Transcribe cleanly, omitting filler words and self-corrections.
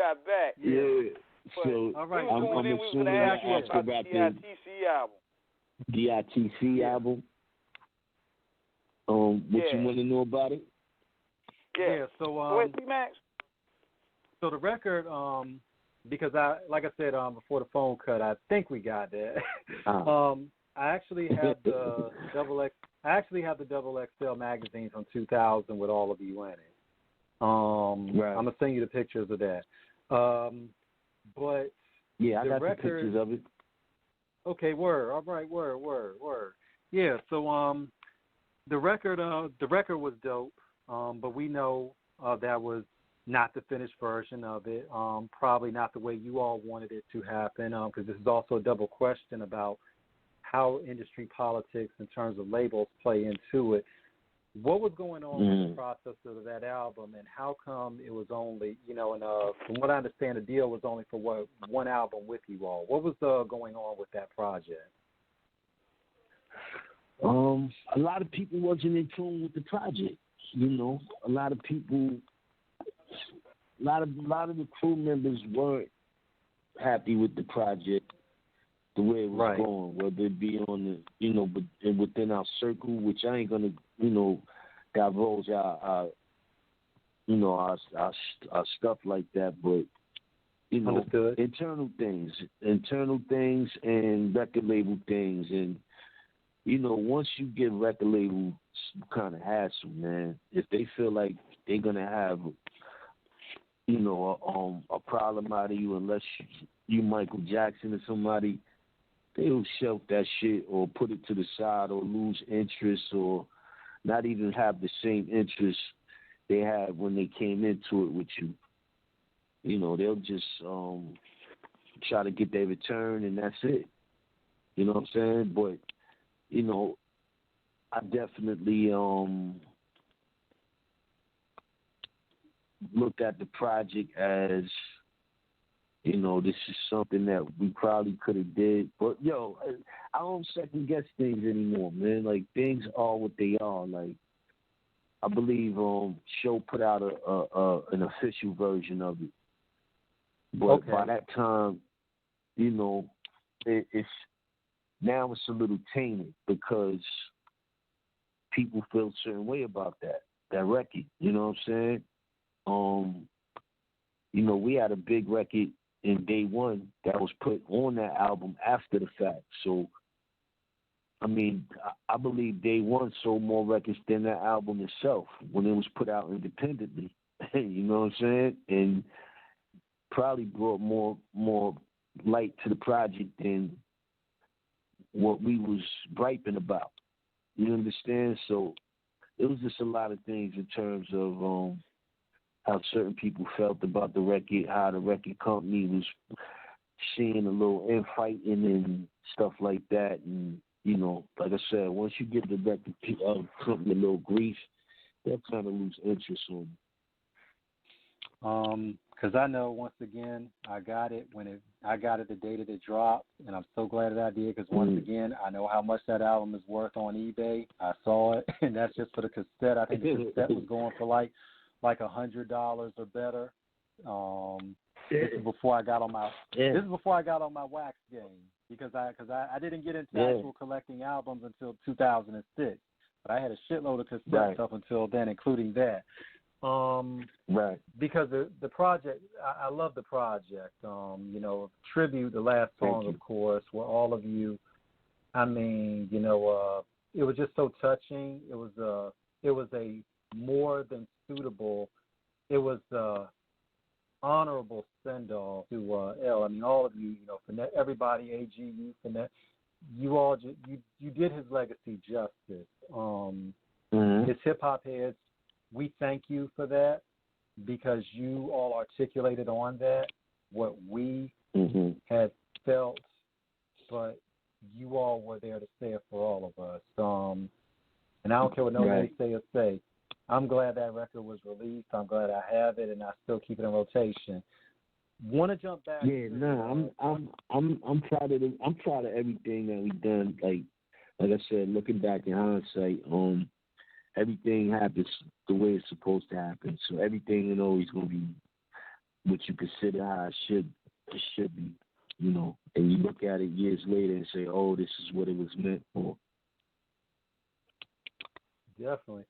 got back. Yeah. But So all right. I'm assuming you asked about the DITC album. DITC album. What you want to know about it? Yeah. So Wait, Max. So the record, because like I said before the phone cut, I think we got that. I actually have the double XL magazine from 2000 with all of you in it. Right. I'm gonna send you the pictures of that. But yeah, I got record, the pictures of it. Okay, word. All right, word. Yeah. So the record was dope. But we know that was not the finished version of it. Probably not the way you all wanted it to happen. Because this is also a double question about how industry politics in terms of labels play into it. What was going on with the process of that album, and how come it was only, and from what I understand, the deal was only for one album with you all. What was going on with that project? A lot of people wasn't in tune with the project. A lot of people, a lot of the crew members weren't happy with the project, the way it was going, whether it be on the, but within our circle, which I ain't gonna, divulge our stuff like that, but Understood. internal things, and record label things, and once you get record label kind of hassle, man, if they feel like they're gonna have, a problem out of you, unless you Michael Jackson or somebody, they'll shelf that shit or put it to the side or lose interest or not even have the same interest they had when they came into it with you. They'll just try to get their return and that's it. You know what I'm saying? But I definitely looked at the project as, this is something that we probably could have did. But, I don't second-guess things anymore, man. Like, things are what they are. Like, I believe Show put out an official version of it. But by that time, it's now it's a little tainted because people feel a certain way about that record. You know what I'm saying? We had a big record in Day One that was put on that album after the fact. So, I mean, I believe Day One sold more records than that album itself when it was put out independently. You know what I'm saying? And probably brought more light to the project than what we was griping about. You understand? So it was just a lot of things in terms of how certain people felt about the record, how the record company was seeing a little infighting and stuff like that. And, like I said, once you give the record company a little grief, they'll kind of lose interest on it. Because I know, once again, I got it the day that it dropped, and I'm so glad that I did, because once again, I know how much that album is worth on eBay. I saw it, and that's just for the cassette. I think the cassette was going for like $100 or better. This is before I got on my wax game, because I didn't get into actual collecting albums until 2006, but I had a shitload of cassettes up until then, including that. Because the project, I love the project. Tribute, the last song, of course, where all of you, I mean, it was just so touching. It was a more than suitable. It was honorable send off to L. I mean, all of you, Finette, everybody, AGU, Finette, you all, you did his legacy justice. His hip hop heads, we thank you for that, because you all articulated on that what we had felt, but you all were there to say it for all of us. And I don't care what nobody say. I'm glad that record was released. I'm glad I have it, and I still keep it in rotation. Want to jump back? Yeah, I'm proud of I'm proud of everything that we've done. Like I said, looking back in hindsight, everything happens the way it's supposed to happen. So everything is always going to be what you consider how it should be, you know. And you look at it years later and say, oh, this is what it was meant for. Definitely.